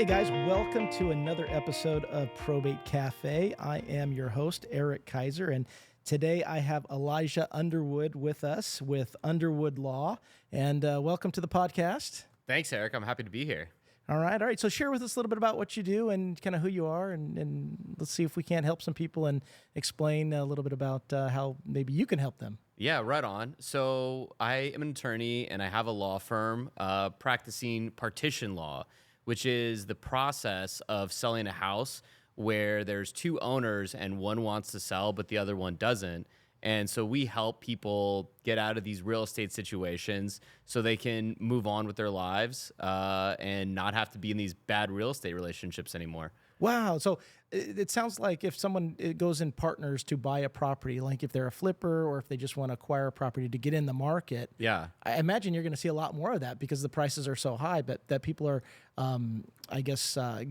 Hey guys, welcome to another episode of Probate Cafe. I am your host, Eric Kaiser, and today I have Elijah Underwood with us with Underwood Law. And welcome to the podcast. Thanks, Eric. I'm happy to be here. All right. So share with us a little bit about what you do and kind of who you are, and let's see if we can't help some people and explain a little bit about how maybe you can help them. Yeah, right on. So I am an attorney, and I have a law firm practicing partition law, which is the process of selling a house where there's two owners and one wants to sell, but the other one doesn't. And so we help people get out of these real estate situations so they can move on with their lives and not have to be in these bad real estate relationships anymore. Wow. So it sounds like if someone goes in partners to buy a property, like if they're a flipper or if they just want to acquire a property to get in the market, Yeah. I imagine you're going to see a lot more of that because the prices are so high, but that people are,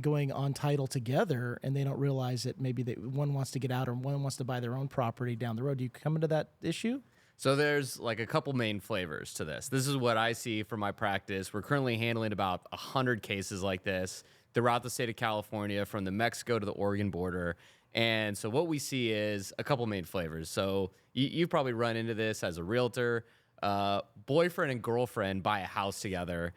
going on title together and they don't realize that maybe one wants to get out or one wants to buy their own property down the road. Do you come into that issue? So there's like a couple main flavors to this. This is what I see from my practice. We're currently handling about 100 cases like this throughout the state of California, from the Mexico to the Oregon border. And so what we see is a couple main flavors. So you've probably run into this as a realtor. Boyfriend and girlfriend buy a house together,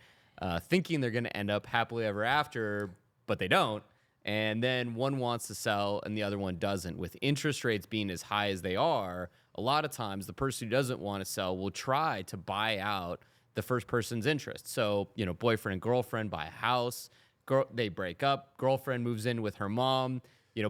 thinking they're going to end up happily ever after, but they don't. And then one wants to sell and the other one doesn't. With interest rates being as high as they are, a lot of times the person who doesn't want to sell will try to buy out the first person's interest. So, boyfriend and girlfriend buy a house. They break up. Girlfriend moves in with her mom.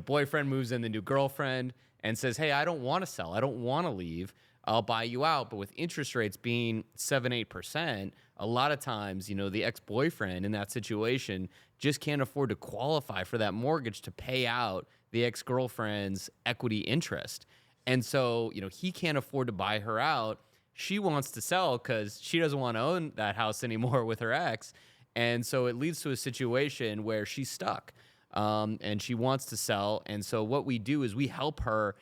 Boyfriend moves in the new girlfriend and says, hey, I don't want to sell. I don't want to leave. I'll buy you out. But with interest rates being 7-8%, a lot of times, the ex-boyfriend in that situation just can't afford to qualify for that mortgage to pay out the ex-girlfriend's equity interest. And so, he can't afford to buy her out. She wants to sell because she doesn't want to own that house anymore with her ex. And so it leads to a situation where she's stuck and she wants to sell. And so what we do is we help her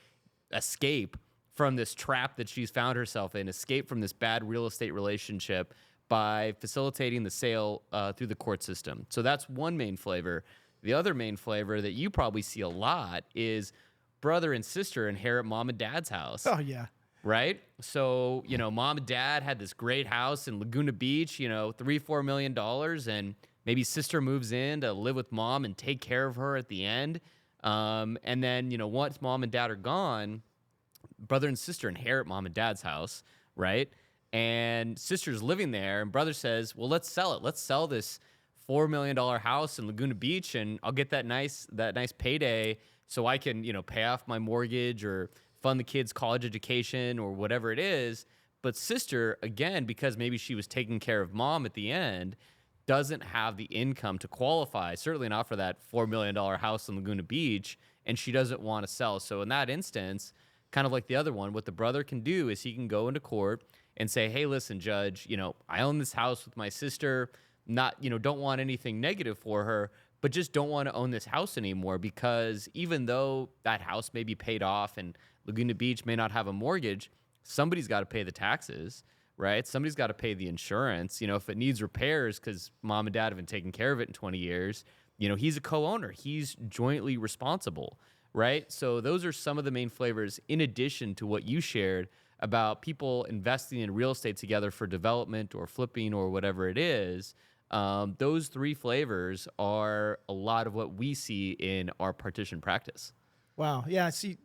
escape from this trap that she's found herself in, escape from this bad real estate relationship by facilitating the sale through the court system. So that's one main flavor. The other main flavor that you probably see a lot is brother and sister inherit mom and dad's house. Oh, yeah. Right? So, mom and dad had this great house in Laguna Beach, $3-4 million, and maybe sister moves in to live with mom and take care of her at the end. And then, once mom and dad are gone, brother and sister inherit mom and dad's house, right? And sister's living there, and brother says, well, let's sell it. Let's sell this $4 million house in Laguna Beach, and I'll get that nice payday so I can, pay off my mortgage or fund the kids' college education or whatever it is. But sister, again, because maybe she was taking care of mom at the end, doesn't have the income to qualify, certainly not for that $4 million house in Laguna Beach, and she doesn't want to sell. So in that instance, kind of like the other one, what the brother can do is he can go into court and say, hey, listen, judge, I own this house with my sister, don't want anything negative for her, but just don't want to own this house anymore, because even though that house may be paid off and Laguna Beach may not have a mortgage, somebody's got to pay the taxes, right? Somebody's got to pay the insurance. If it needs repairs because mom and dad have been taking care of it in 20 years, he's a co-owner. He's jointly responsible, right? So those are some of the main flavors, in addition to what you shared about people investing in real estate together for development or flipping or whatever it is. Those three flavors are a lot of what we see in our partition practice. Wow. Yeah. See,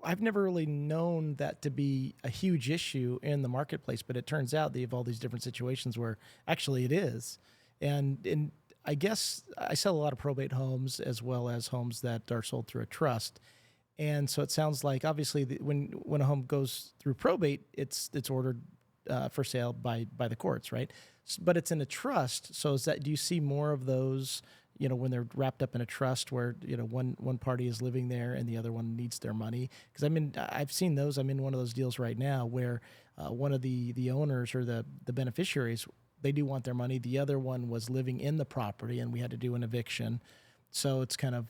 I've never really known that to be a huge issue in the marketplace, but it turns out they have all these different situations where actually it is. And I guess I sell a lot of probate homes as well as homes that are sold through a trust. And so it sounds like obviously when a home goes through probate, it's ordered for sale by the courts, right? But it's in a trust. So do you see more of those, when they're wrapped up in a trust where, one party is living there and the other one needs their money? Because I've seen those. I'm in one of those deals right now where one of the owners or the beneficiaries, they do want their money. The other one was living in the property and we had to do an eviction. So it's kind of,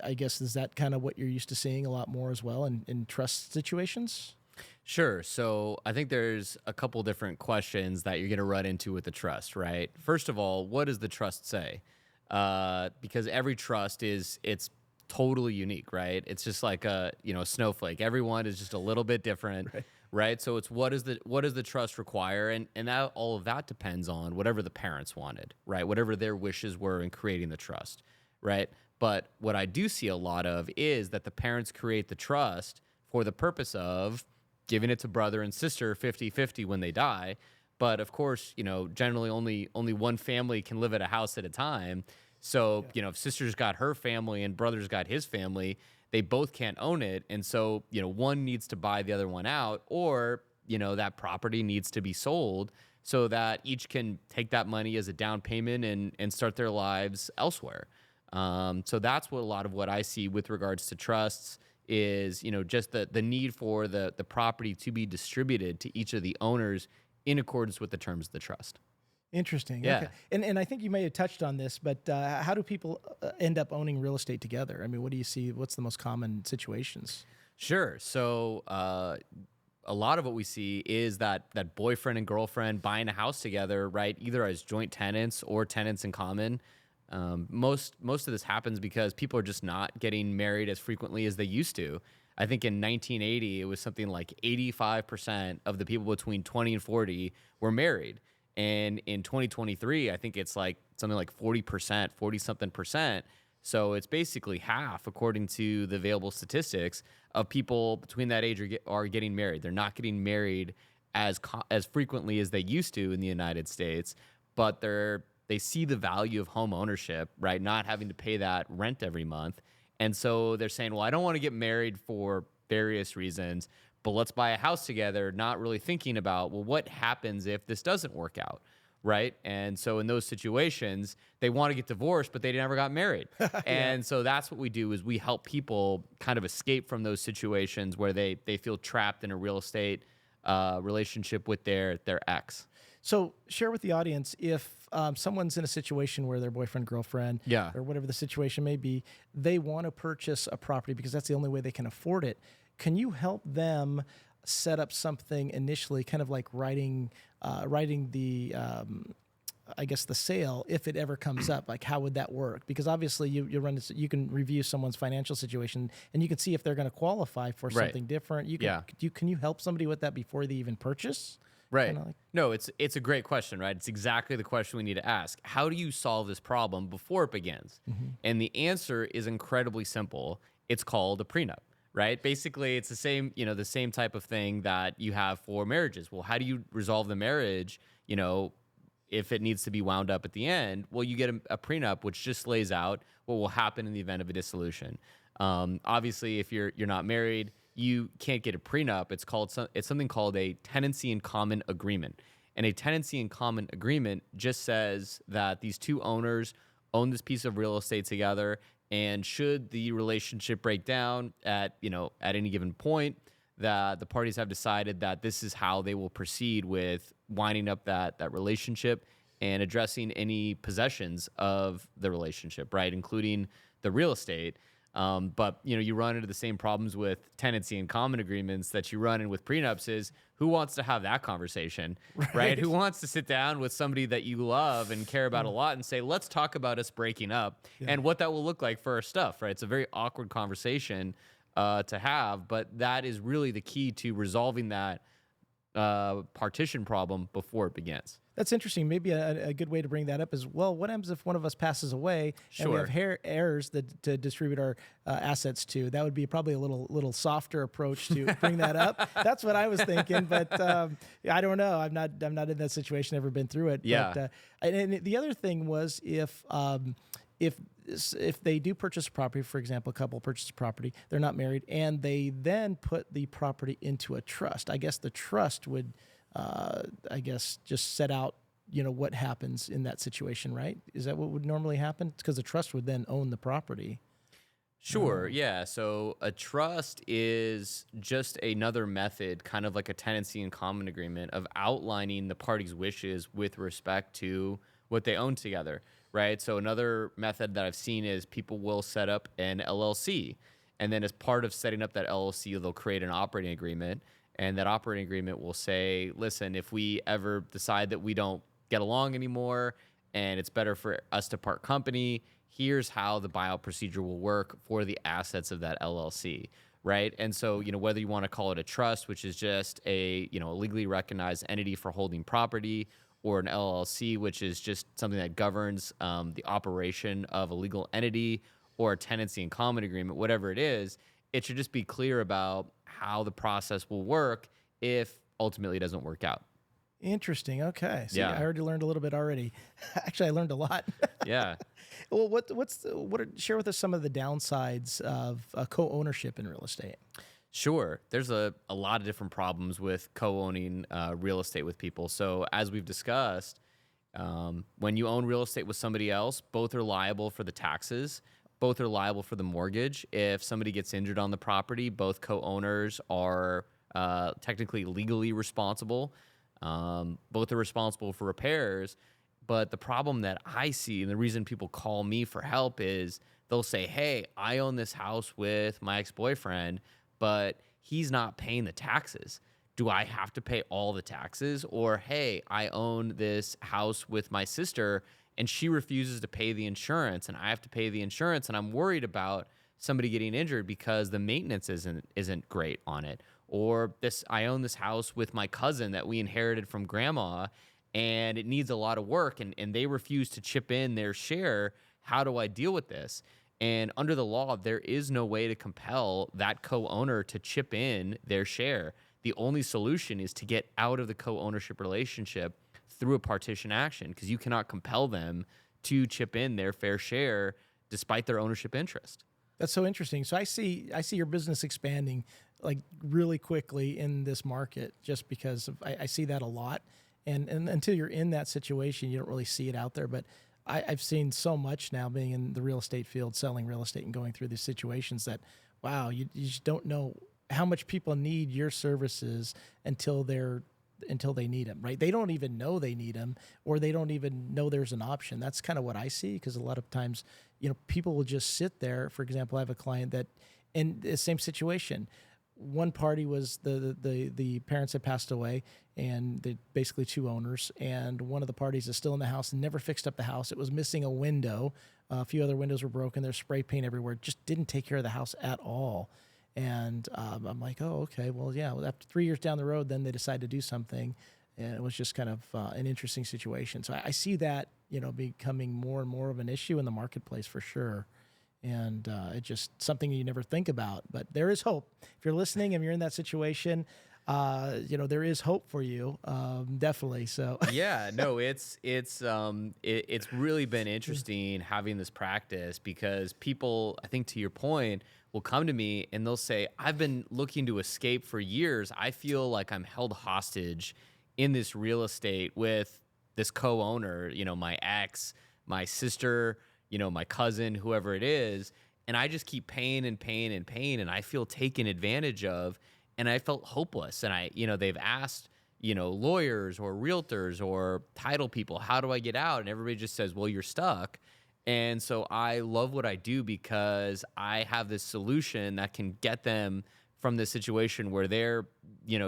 I guess, is that kind of what you're used to seeing a lot more as well in trust situations? Sure. So I think there's a couple different questions that you're going to run into with the trust, right? First of all, what does the trust say? because every trust it's totally unique, right? It's just like a snowflake. Everyone is just a little bit different, Right. right? So it's what does the trust require, and that all of that depends on whatever the parents wanted, right? Whatever their wishes were in creating the trust, right? But what I do see a lot of is that the parents create the trust for the purpose of giving it to brother and sister 50-50 when they die. But of course, generally only one family can live at a house at a time. So, if sister's got her family and brother's got his family, they both can't own it. And so, one needs to buy the other one out, or, that property needs to be sold so that each can take that money as a down payment and start their lives elsewhere. So that's what a lot of what I see with regards to trusts is, just the need for the property to be distributed to each of the owners in accordance with the terms of the trust. Interesting. Yeah. Okay. And I think you may have touched on this, but how do people end up owning real estate together? I mean, what do you see? What's the most common situations? Sure. So a lot of what we see is that boyfriend and girlfriend buying a house together, right? Either as joint tenants or tenants in common. Most of this happens because people are just not getting married as frequently as they used to. I think in 1980, it was something like 85% of the people between 20 and 40 were married. And in 2023, I think it's like something like 40%, 40 something percent. So it's basically half, according to the available statistics, of people between that age are getting married. They're not getting married as frequently as they used to in the United States, but they see the value of home ownership, right? Not having to pay that rent every month. And so they're saying, well, I don't want to get married for various reasons, but let's buy a house together, not really thinking about, well, what happens if this doesn't work out, right? And so in those situations, they want to get divorced, but they never got married. And so that's what we do is we help people kind of escape from those situations where they feel trapped in a real estate relationship with their ex. So share with the audience if someone's in a situation where their boyfriend, girlfriend, Yeah. or whatever the situation may be, they want to purchase a property because that's the only way they can afford it. Can you help them set up something initially, kind of like writing the I guess the sale if it ever comes up? Like, how would that work? Because obviously you can review someone's financial situation and you can see if they're going to qualify for Right. something different. Can you help somebody with that before they even purchase? Right. Kinda like- No, it's a great question, right? It's exactly the question we need to ask. How do you solve this problem before it begins? And the answer is incredibly simple. It's called a prenup, right? Basically, it's the same type of thing that you have for marriages. Well, how do you resolve the marriage, if it needs to be wound up at the end? Well, you get a prenup, which just lays out what will happen in the event of a dissolution. Obviously, if you're not married, you can't get a prenup. It's something called a tenancy in common agreement. And a tenancy in common agreement just says that these two owners own this piece of real estate together, and should the relationship break down at any given point, that the parties have decided that this is how they will proceed with winding up that relationship and addressing any possessions of the relationship, right, including the real estate. But you run into the same problems with tenancy and common agreements that you run in with prenups. Is who wants to have that conversation, right? Who wants to sit down with somebody that you love and care about a lot and say, let's talk about us breaking up and what that will look like for our stuff, right? It's a very awkward conversation to have, but that is really the key to resolving that partition problem before it begins. That's interesting. Maybe a good way to bring that up is, well, what happens if one of us passes away and we have heirs to distribute our assets to? That would be probably a little softer approach to bring that up. That's what I was thinking, but I don't know. I'm not in that situation. Never been through it. Yeah. But, and the other thing was if they do purchase a property, for example, a couple purchase a property, they're not married, and they then put the property into a trust. I guess the trust would, just set out, what happens in that situation, right? Is that what would normally happen? Because the trust would then own the property. Sure, yeah. So a trust is just another method, kind of like a tenancy in common agreement, of outlining the parties' wishes with respect to what they own together, right? So another method that I've seen is people will set up an LLC, and then as part of setting up that LLC, they'll create an operating agreement, and that operating agreement will say, listen, if we ever decide that we don't get along anymore and it's better for us to part company. Here's how the buyout procedure will work for the assets of that LLC, right? And so, whether you want to call it a trust, which is just a, a legally recognized entity for holding property, or an LLC, which is just something that governs the operation of a legal entity, or a tenancy in common agreement, whatever it is, it should just be clear about how the process will work if ultimately it doesn't work out. Interesting. Okay. See, I Yeah. already learned a little bit already. Actually, I learned a lot. Yeah. Well, share with us some of the downsides of co-ownership in real estate? Sure. There's a lot of different problems with co-owning real estate with people. So as we've discussed, when you own real estate with somebody else, both are liable for the taxes. Both are liable for the mortgage. If somebody gets injured on the property, both co-owners are technically legally responsible. Both are responsible for repairs. But the problem that I see, and the reason people call me for help, is they'll say, hey, I own this house with my ex-boyfriend, but he's not paying the taxes. Do I have to pay all the taxes? Or, hey, I own this house with my sister and she refuses to pay the insurance and I have to pay the insurance, and I'm worried about somebody getting injured because the maintenance isn't great on it. Or I own this house with my cousin that we inherited from grandma and it needs a lot of work, and they refuse to chip in their share. How do I deal with this? And under the law, there is no way to compel that co-owner to chip in their share. The only solution is to get out of the co-ownership relationship through a partition action, because you cannot compel them to chip in their fair share despite their ownership interest. That's so interesting. So I see your business expanding like really quickly in this market, just because I see that a lot. And until you're in that situation, you don't really see it out there. But I've seen so much now, being in the real estate field, selling real estate and going through these situations, that, wow, you just don't know how much people need your services until they need them, right? They don't even know they need them, or they don't even know there's an option. That's kind of what I see, because a lot of times, people will just sit there. For example, I have a client that in the same situation. One party was the parents had passed away, and they basically two owners, and one of the parties is still in the house and never fixed up the house. It was missing a window. A few other windows were broken. There's spray paint everywhere. Just didn't take care of the house at all. And I'm like, oh, okay, well, yeah. Well, after 3 years down the road, then they decided to do something, and it was just kind of an interesting situation. So I see that becoming more and more of an issue in the marketplace for sure. And it's just something you never think about. But there is hope. If you're listening and you're in that situation, there is hope for you, definitely. So Yeah, no, it's really been interesting having this practice, because people, I think to your point, will come to me and they'll say, I've been looking to escape for years. I feel like I'm held hostage in this real estate with this co-owner, my ex, my sister, my cousin, whoever it is, and I just keep paying and paying and paying, and I feel taken advantage of, and I felt hopeless. And they've asked, lawyers or realtors or title people, how do I get out? And everybody just says, well, you're stuck. And so I love what I do, because I have this solution that can get them from this situation where they're,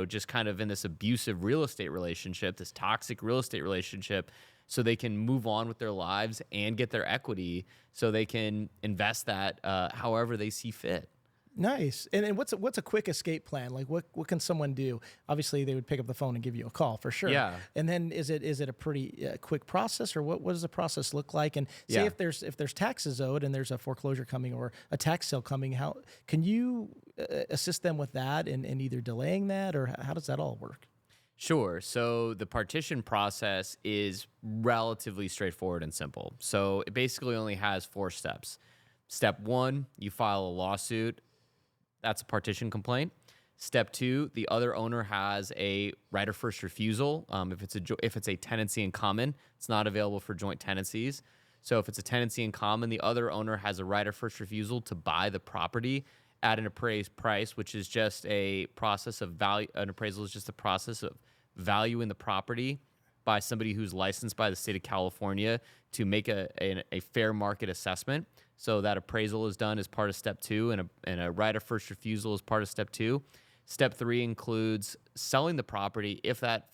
just kind of in this abusive real estate relationship, this toxic real estate relationship, so they can move on with their lives and get their equity, so they can invest that however they see fit. nice. And what's a quick escape plan? Like what can someone do? Obviously, they would pick up the phone and give you a call for sure. Yeah. And then is it a pretty quick process, or what does the process look like? And say Yeah. if there's taxes owed and there's a foreclosure coming or a tax sale coming, how can you assist them with that, and either delaying that, or how does that all work? Sure. So the partition process is relatively straightforward and simple. So it basically only has 4 steps. Step 1, you file a lawsuit. That's a partition complaint. Step 2, the other owner has a right of first refusal. If it's a tenancy in common, it's not available for joint tenancies. So if it's a tenancy in common, the other owner has a right of first refusal to buy the property at an appraised price, which is just a process of value. An appraisal is just a process of valuing the property by somebody who's licensed by the state of California to make a fair market assessment. So that appraisal is done as part of step 2, and a right of first refusal is part of step 2. Step 3 includes selling the property if that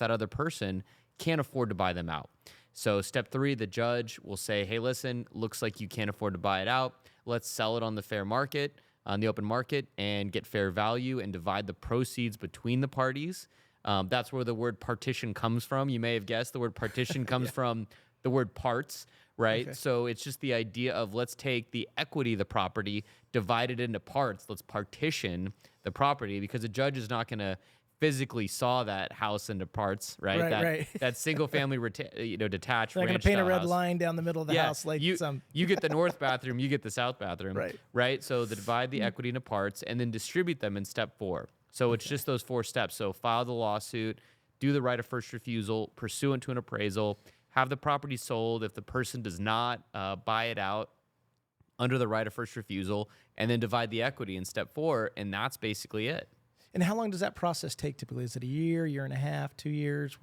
other person can't afford to buy them out. So step 3, the judge will say, hey, listen, looks like you can't afford to buy it out. Let's sell it on the fair market, on the open market, and get fair value and divide the proceeds between the parties. That's where the word partition comes from. You may have guessed the word partition comes from the word parts, right? Okay. So it's just the idea of let's take the equity of the property, divide it into parts. Let's partition the property, because a judge is not going to physically saw that house into parts, right? Right, that right. that single family detached They're going to ranch paint a style red house. line down the middle of the house like you some. you get the north bathroom, you get the south bathroom, Right. right? So they divide the equity into parts and then distribute them in step 4. So it's just those 4 steps. So file the lawsuit, do the right of first refusal pursuant to an appraisal, have the property sold if the person does not buy it out under the right of first refusal, and then divide the equity in step 4, and that's basically it. And how long does that process take typically? Is it a year, year and a half, 2 years?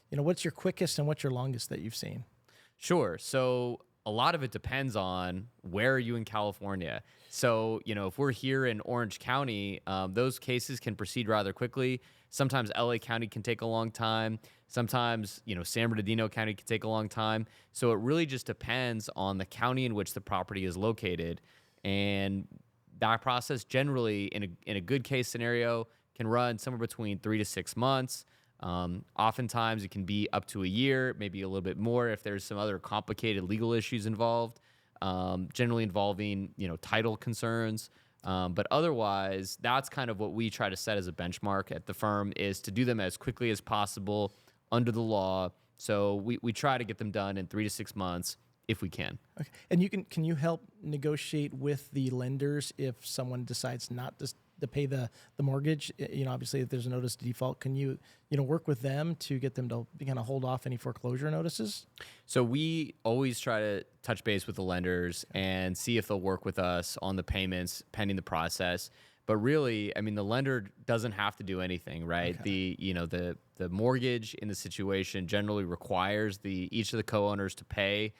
What's your quickest and what's your longest that you've seen? Sure. So a lot of it depends on where are you in California. So, if we're here in Orange County, those cases can proceed rather quickly. Sometimes LA County can take a long time. Sometimes, San Bernardino County can take a long time. So it really just depends on the county in which the property is located. And that process generally, in a good case scenario, can run somewhere between 3 to 6 months. Oftentimes it can be up to a year, maybe a little bit more if there's some other complicated legal issues involved, generally involving, title concerns. But otherwise, that's kind of what we try to set as a benchmark at the firm, is to do them as quickly as possible under the law. So we try to get them done in 3 to 6 months if we can. Okay. And can you help negotiate with the lenders if someone decides not to pay the mortgage? Obviously, if there's a notice of default, can you work with them to get them to kind of hold off any foreclosure notices? So we always try to touch base with the lenders and see if they'll work with us on the payments pending the process. But really, I mean, the lender doesn't have to do anything, right? Okay. The mortgage in the situation generally requires each of the co-owners to pay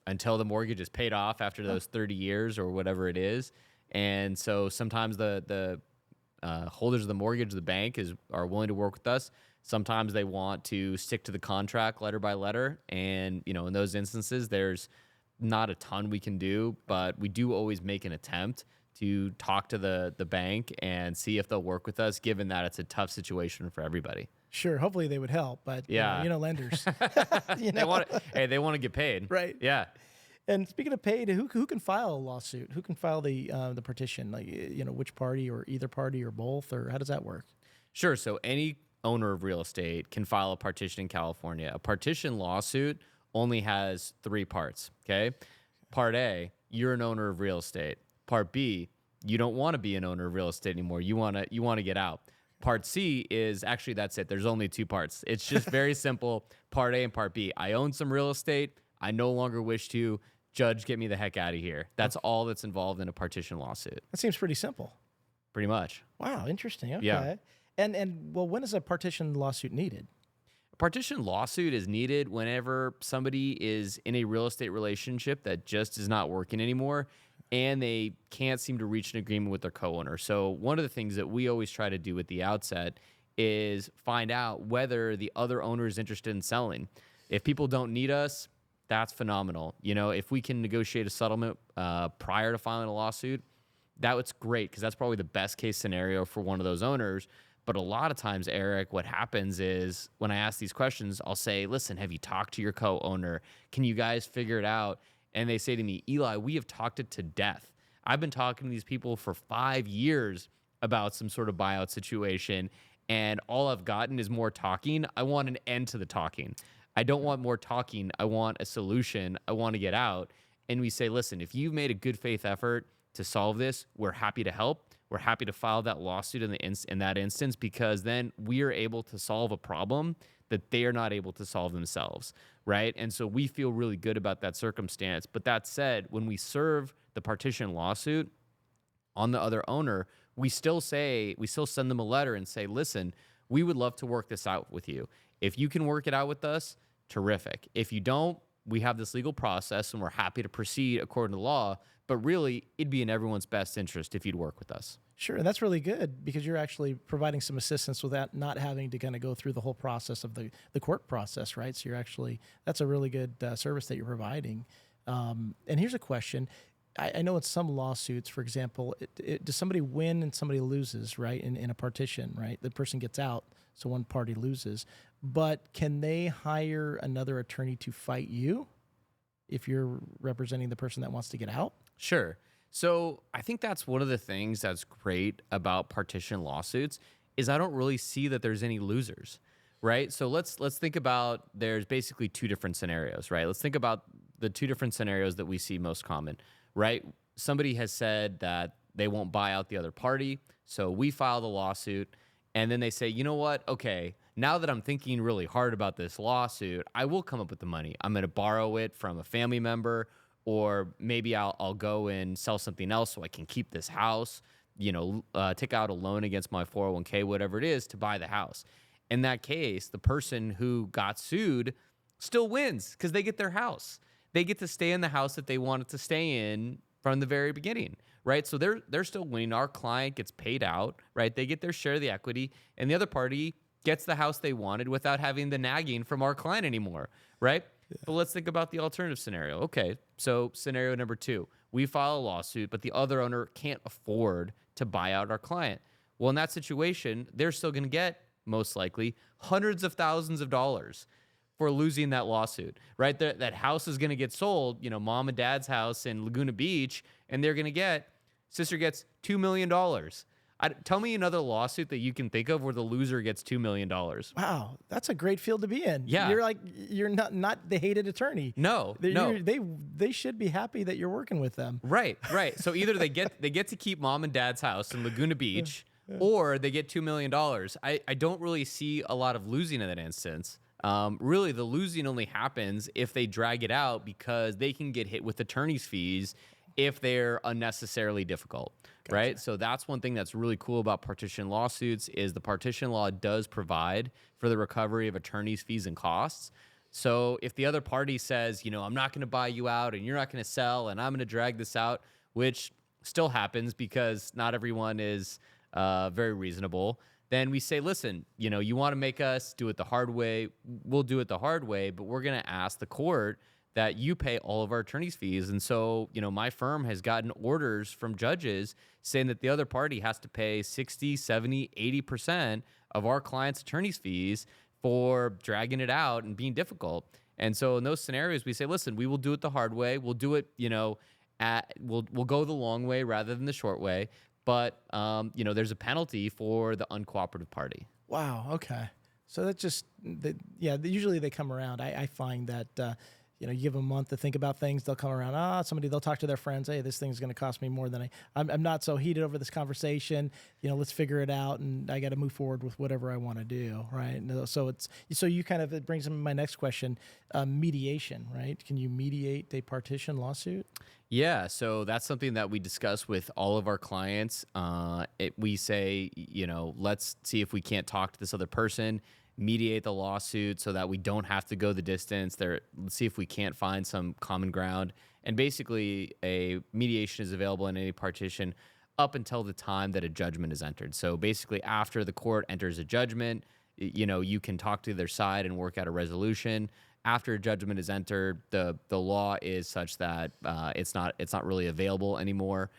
until the mortgage is paid off after those 30 years or whatever it is. And so sometimes the holders of the mortgage, the bank, are willing to work with us. Sometimes they want to stick to the contract letter by letter. And, in those instances, there's not a ton we can do, but we do always make an attempt to talk to the bank and see if they'll work with us, given that it's a tough situation for everybody. Sure. Hopefully they would help, but Yeah. lenders, They want to get paid. Right. Yeah. And speaking of paid, who can file a lawsuit? Who can file the partition? Like, which party, or either party or both, or how does that work? Sure. So any owner of real estate can file a partition in California. A partition lawsuit only has 3 parts. Okay. Part A, you're an owner of real estate. Part B, you don't want to be an owner of real estate anymore. You want to get out. Part C is actually, that's it. There's only 2 parts. It's just very simple. Part A and Part B. I own some real estate. I no longer wish to. Judge, get me the heck out of here. That's all that's involved in a partition lawsuit. That seems pretty simple. Pretty much. Wow, interesting. Okay. Yeah. And when is a partition lawsuit needed? A partition lawsuit is needed whenever somebody is in a real estate relationship that just is not working anymore and they can't seem to reach an agreement with their co-owner. So one of the things that we always try to do at the outset is find out whether the other owner is interested in selling. If people don't need us, that's phenomenal. If we can negotiate a settlement prior to filing a lawsuit, that's great, because that's probably the best case scenario for one of those owners. But a lot of times, Eric, what happens is when I ask these questions, I'll say, listen, have you talked to your co-owner? Can you guys figure it out? And they say to me, Eli, we have talked it to death. I've been talking to these people for 5 years about some sort of buyout situation, and all I've gotten is more talking. I want an end to the talking. I don't want more talking. I want a solution. I want to get out. And we say, listen, if you've made a good faith effort to solve this, we're happy to help. We're happy to file that lawsuit in that instance, because then we are able to solve a problem that they are not able to solve themselves, right? And so we feel really good about that circumstance. But that said, when we serve the partition lawsuit on the other owner, we still send them a letter and say, listen, we would love to work this out with you. If you can work it out with us, terrific. If you don't, we have this legal process and we're happy to proceed according to law, but really it'd be in everyone's best interest if you'd work with us. Sure, and that's really good because you're actually providing some assistance without not having to kind of go through the whole process of the court process, right? So you're actually that's a really good service that you're providing. And here's a question: I know in some lawsuits, for example, does somebody win and somebody loses, right? In a partition, right? The person gets out, so one party loses, but can they hire another attorney to fight you if you're representing the person that wants to get out? Sure. So I think that's one of the things that's great about partition lawsuits is I don't really see that there's any losers, right? So let's think about there's basically two different scenarios, right? Let's think about the two different scenarios that we see most common, right? Somebody has said that they won't buy out the other party, so we file the lawsuit, and then they say, you know what? Okay, now that I'm thinking really hard about this lawsuit, I will come up with the money. I'm going to borrow it from a family member, or maybe I'll go and sell something else so I can keep this house, take out a loan against my 401k, whatever it is, to buy the house. In that case, the person who got sued still wins because they get their house. They get to stay in the house that they wanted to stay in from the very beginning, right? So they're still winning. Our client gets paid out, right? They get their share of the equity, and the other party gets the house they wanted without having the nagging from our client anymore, right? But let's think about the alternative scenario. Okay, so scenario number two, we file a lawsuit, but the other owner can't afford to buy out our client. Well, in that situation, they're still going to get, most likely, hundreds of thousands of dollars for losing that lawsuit, right? That house is going to get sold, mom and dad's house in Laguna Beach, and they're going to get, sister gets $2 million. Tell me another lawsuit that you can think of where the loser gets $2 million. Wow, that's a great field to be in. Yeah. You're not the hated attorney. No. They should be happy that you're working with them. Right. So either they get to keep mom and dad's house in Laguna Beach, or they get $2 million. I don't really see a lot of losing in that instance. Really, the losing only happens if they drag it out because they can get hit with attorney's fees if they're unnecessarily difficult, right? So that's one thing that's really cool about partition lawsuits is the partition law does provide for the recovery of attorney's fees and costs. So if the other party says, I'm not going to buy you out and you're not going to sell and I'm going to drag this out, which still happens because not everyone is very reasonable, then we say, listen, you want to make us do it the hard way, we'll do it the hard way, but we're going to ask the court that you pay all of our attorney's fees. And so, my firm has gotten orders from judges saying that the other party has to pay 60, 70, 80% of our client's attorney's fees for dragging it out and being difficult. And so in those scenarios, we say, listen, we will do it the hard way. We'll do it, we'll go the long way rather than the short way. But, there's a penalty for the uncooperative party. Wow. Okay. So that usually they come around. I find that, you give them a month to think about things. They'll come around. They'll talk to their friends. Hey, this thing's going to cost me more than I'm not so heated over this conversation. Let's figure it out. And I got to move forward with whatever I want to do. Right. So it brings me to my next question, mediation, right? Can you mediate a partition lawsuit? Yeah, so that's something that we discuss with all of our clients. We say, let's see if we can't talk to this other person, mediate the lawsuit so that we don't have to go the distance. Let's see if we can't find some common ground. And basically, a mediation is available in any partition up until the time that a judgment is entered. So basically, after the court enters a judgment, you can talk to their side and work out a resolution. After a judgment is entered, the law is such that it's not really available anymore.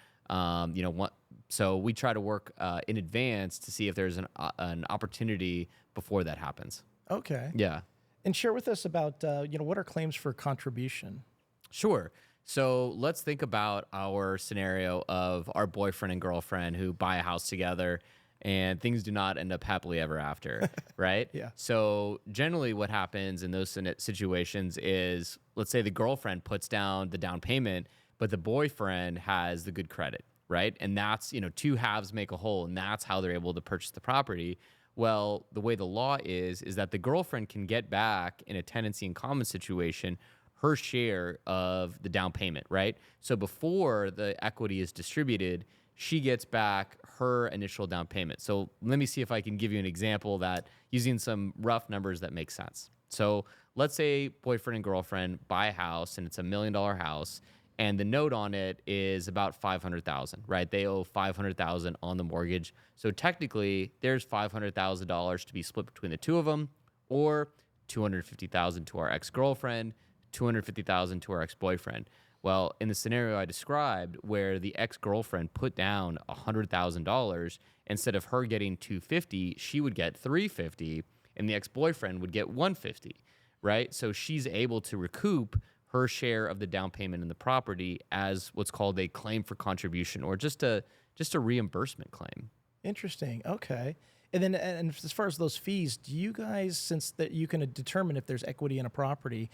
So we try to work in advance to see if there's an opportunity before that happens. Okay. Yeah. And share with us about what are claims for contribution? Sure. So let's think about our scenario of our boyfriend and girlfriend who buy a house together and things do not end up happily ever after, right? Yeah. So generally what happens in those situations is, let's say the girlfriend puts down the down payment, but the boyfriend has the good credit, right? And that's, two halves make a whole, and that's how they're able to purchase the property. Well, the way the law is that the girlfriend can get back in a tenancy in common situation her share of the down payment, right? So before the equity is distributed, she gets back her initial down payment. So let me see if I can give you an example that using some rough numbers that make sense. So let's say boyfriend and girlfriend buy a house and it's $1 million house, and the note on it is about 500,000, right? They owe 500,000 on the mortgage. So technically, there's $500,000 to be split between the two of them, or 250,000 to our ex-girlfriend, 250,000 to our ex-boyfriend. Well, in the scenario I described, where the ex-girlfriend put down $100,000, instead of her getting 250, she would get 350, and the ex-boyfriend would get 150, right? So she's able to recoup her share of the down payment in the property as what's called a claim for contribution, or just a reimbursement claim. Interesting. Okay. And then, and as far as those fees, do you guys, since that you can determine if there's equity in a property,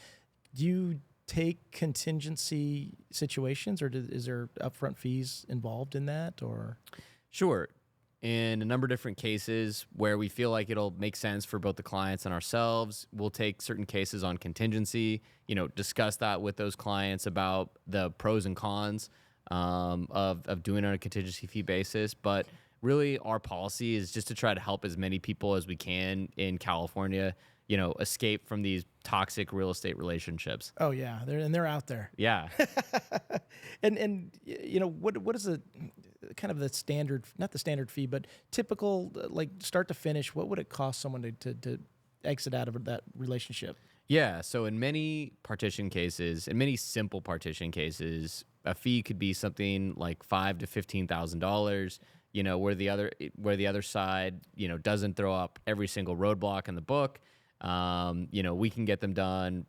do you take contingency situations, or is there upfront fees involved in that, or? Sure. In a number of different cases where we feel like it'll make sense for both the clients and ourselves, we'll take certain cases on contingency, discuss that with those clients about the pros and cons of doing it on a contingency fee basis. But really, our policy is just to try to help as many people as we can in California, escape from these toxic real estate relationships. Oh yeah, they're out there. Yeah. And what is the kind of the standard, not the standard fee, but typical, like start to finish, what would it cost someone to exit out of that relationship? Yeah. So in many simple partition cases, a fee could be something like $5,000 to $15,000. Where the other side, doesn't throw up every single roadblock in the book. We can get them done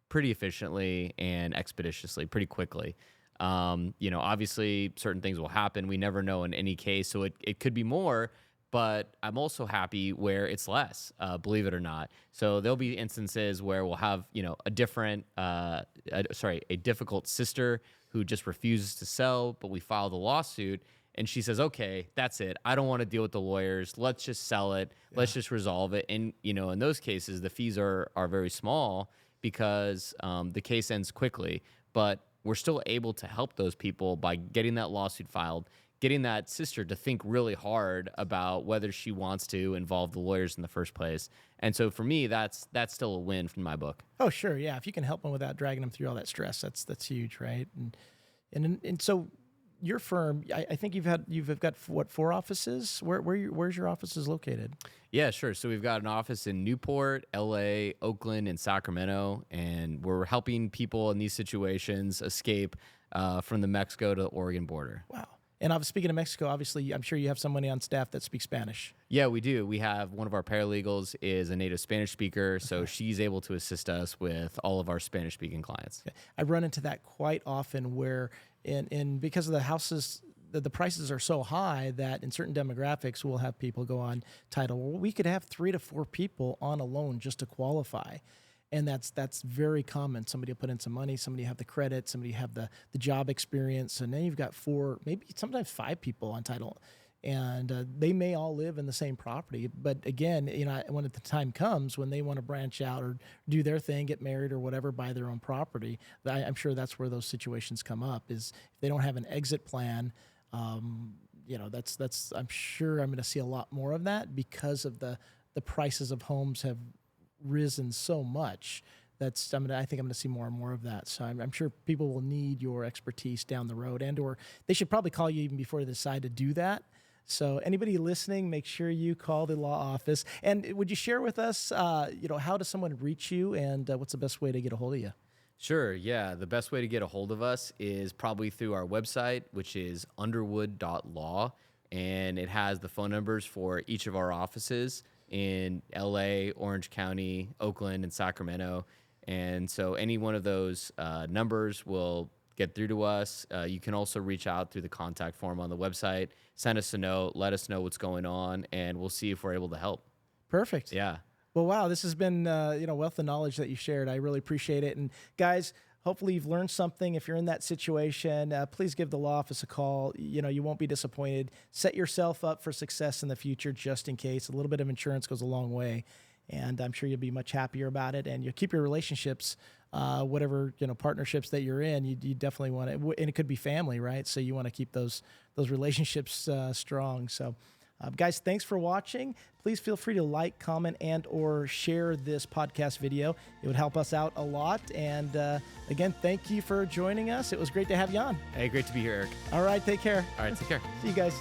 pretty efficiently and expeditiously, pretty quickly. Obviously certain things will happen. We never know in any case. So it could be more, but I'm also happy where it's less, believe it or not. So there'll be instances where we'll have, a difficult sister who just refuses to sell, but we file the lawsuit and she says, okay, that's it. I don't want to deal with the lawyers. Let's just sell it. Yeah. Let's just resolve it. And, in those cases, the fees are very small because the case ends quickly, but we're still able to help those people by getting that lawsuit filed, getting that sister to think really hard about whether she wants to involve the lawyers in the first place. And so for me, that's still a win from my book. Oh, sure. Yeah. If you can help them without dragging them through all that stress, that's huge. Right. And so your firm, I think you've got what, 4 offices? Where's your offices located? Yeah, sure. So we've got an office in Newport, LA, Oakland, and Sacramento, and we're helping people in these situations escape from the Mexico to the Oregon border. Wow. And speaking of Mexico, obviously, I'm sure you have somebody on staff that speaks Spanish. Yeah, we do. We have one of our paralegals is a native Spanish speaker, so she's able to assist us with all of our Spanish-speaking clients. Okay. I run into that quite often where, because of the houses, the prices are so high that in certain demographics, we'll have people go on title. Well, we could have 3 to 4 people on a loan just to qualify. And that's very common. Somebody will put in some money, somebody have the credit, somebody have the job experience, and then you've got 4, maybe sometimes 5 people on title. And they may all live in the same property. But again, when the time comes when they want to branch out or do their thing, get married or whatever, buy their own property, I'm sure that's where those situations come up, is if they don't have an exit plan. That's I'm sure I'm going to see a lot more of that because of the prices of homes have risen so much. I think I'm going to see more and more of that. So I'm sure people will need your expertise down the road, or they should probably call you even before they decide to do that. So anybody listening, make sure you call the law office. And would you share with us, how does someone reach you, and what's the best way to get a hold of you? Sure, yeah. The best way to get a hold of us is probably through our website, which is underwood.law, and it has the phone numbers for each of our offices in LA, Orange County, Oakland, and Sacramento. And so any one of those numbers will get through to us. You can also reach out through the contact form on the website, send us a note, let us know what's going on, and we'll see if we're able to help. Perfect. Yeah. Well, wow, this has been wealth of knowledge that you shared. I really appreciate it. And guys, hopefully you've learned something. If you're in that situation, please give the law office a call. You won't be disappointed. Set yourself up for success in the future just in case. A little bit of insurance goes a long way. And I'm sure you'll be much happier about it. And you'll keep your relationships, whatever partnerships that you're in. You definitely want to, and it could be family, right? So you want to keep those relationships strong. So Guys, thanks for watching. Please feel free to like, comment, and or share this podcast video. It would help us out a lot. And again, thank you for joining us. It was great to have you on. Hey, great to be here, Eric. All right, take care. All right, take care. See you guys.